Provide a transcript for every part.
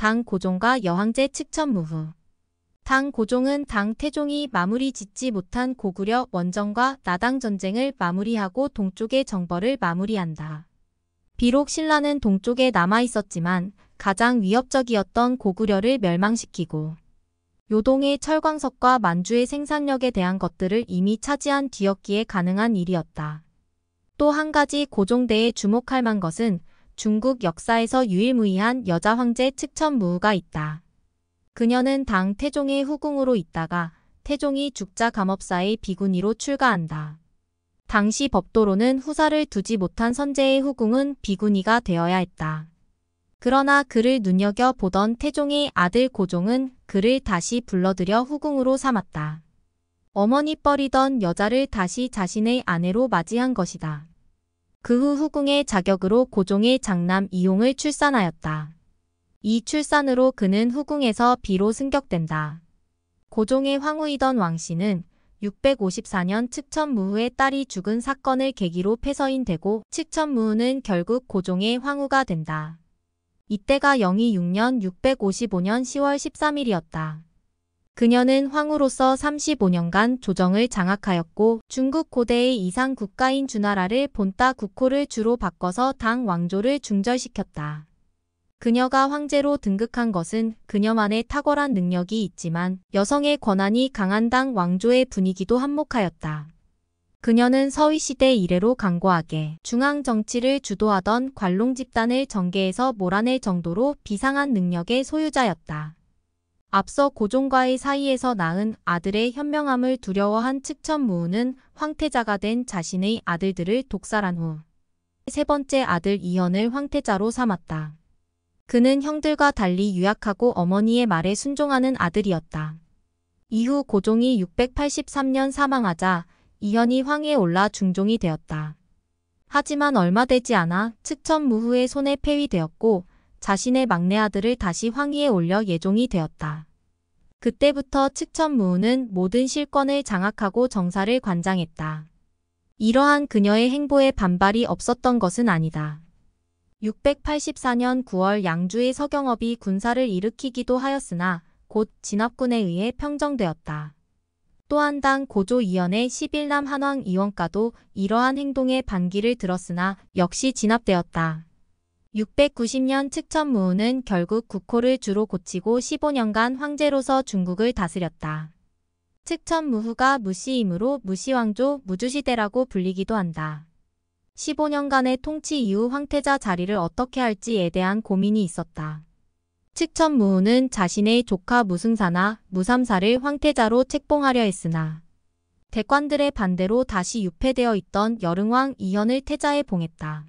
당 고종과 여황제 측천무후. 당 고종은 당 태종이 마무리 짓지 못한 고구려 원정과 나당 전쟁을 마무리하고 동쪽의 정벌을 마무리한다. 비록 신라는 동쪽에 남아있었지만 가장 위협적이었던 고구려를 멸망시키고 요동의 철광석과 만주의 생산력에 대한 것들을 이미 차지한 뒤였기에 가능한 일이었다. 또 한 가지 고종대에 주목할 만한 것은 중국 역사에서 유일무이한 여자 황제 측천무후가 있다. 그녀는 당 태종의 후궁으로 있다가 태종이 죽자 감업사의 비구니로 출가한다. 당시 법도로는 후사를 두지 못한 선제의 후궁은 비구니가 되어야 했다. 그러나 그를 눈여겨보던 태종의 아들 고종은 그를 다시 불러들여 후궁으로 삼았다. 어머니 뻘이던 여자를 다시 자신의 아내로 맞이한 것이다. 그 후 후궁의 자격으로 고종의 장남 이용을 출산하였다. 이 출산으로 그는 후궁에서 비로 승격된다. 고종의 황후이던 왕씨는 654년 측천무후의 딸이 죽은 사건을 계기로 폐서인되고 측천무후는 결국 고종의 황후가 된다. 이때가 영희 6년 655년 10월 13일이었다. 그녀는 황후로서 35년간 조정을 장악하였고 중국 고대의 이상 국가인 주나라를 본따 국호를 주로 바꿔서 당 왕조를 중절시켰다. 그녀가 황제로 등극한 것은 그녀만의 탁월한 능력이 있지만 여성의 권한이 강한 당 왕조의 분위기도 한몫하였다. 그녀는 서위시대 이래로 강고하게 중앙 정치를 주도하던 관롱 집단을 정계에서 몰아낼 정도로 비상한 능력의 소유자였다. 앞서 고종과의 사이에서 낳은 아들의 현명함을 두려워한 측천무후는 황태자가 된 자신의 아들들을 독살한 후 세 번째 아들 이현을 황태자로 삼았다. 그는 형들과 달리 유약하고 어머니의 말에 순종하는 아들이었다. 이후 고종이 683년 사망하자 이현이 황위에 올라 중종이 되었다. 하지만 얼마 되지 않아 측천무후의 손에 폐위되었고 자신의 막내 아들을 다시 황위에 올려 예종이 되었다. 그때부터 측천무후는 모든 실권을 장악하고 정사를 관장했다. 이러한 그녀의 행보에 반발이 없었던 것은 아니다. 684년 9월 양주의 서경업이 군사를 일으키기도 하였으나 곧 진압군에 의해 평정되었다. 또한 당 고조 이현의 11남 한왕 이원가도 이러한 행동에 반기를 들었으나 역시 진압되었다. 690년 측천무후는 결국 국호를 주로 고치고 15년간 황제로서 중국을 다스렸다. 측천무후가 무씨이므로 무씨왕조, 무주시대라고 불리기도 한다. 15년간의 통치 이후 황태자 자리를 어떻게 할지에 대한 고민이 있었다. 측천무후는 자신의 조카 무승사나 무삼사를 황태자로 책봉하려 했으나 대관들의 반대로 다시 유폐되어 있던 여릉왕 이현을 태자에 봉했다.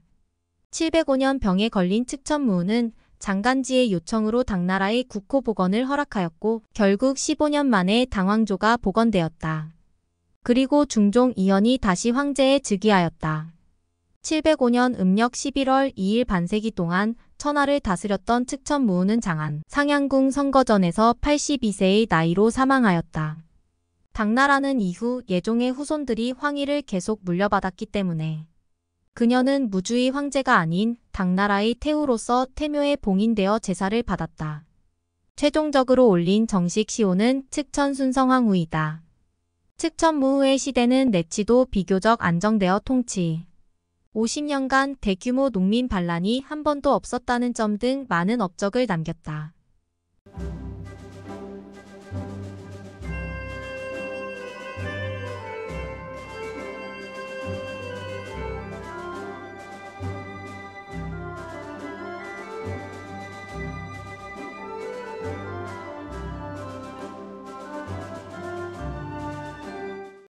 705년 병에 걸린 측천무후는 장간지의 요청으로 당나라의 국호 복원을 허락하였고 결국 15년 만에 당왕조가 복원되었다. 그리고 중종 이현이 다시 황제에 즉위하였다. 705년 음력 11월 2일 반세기 동안 천하를 다스렸던 측천무후는 장안, 상향궁 선거전에서 82세의 나이로 사망하였다. 당나라는 이후 예종의 후손들이 황위를 계속 물려받았기 때문에 그녀는 무주의 황제가 아닌 당나라의 태후로서 태묘에 봉인되어 제사를 받았다. 최종적으로 올린 정식 시호는 측천순성황후이다. 측천무후의 시대는 내치도 비교적 안정되어 통치. 50년간 대규모 농민 반란이 한 번도 없었다는 점 등 많은 업적을 남겼다.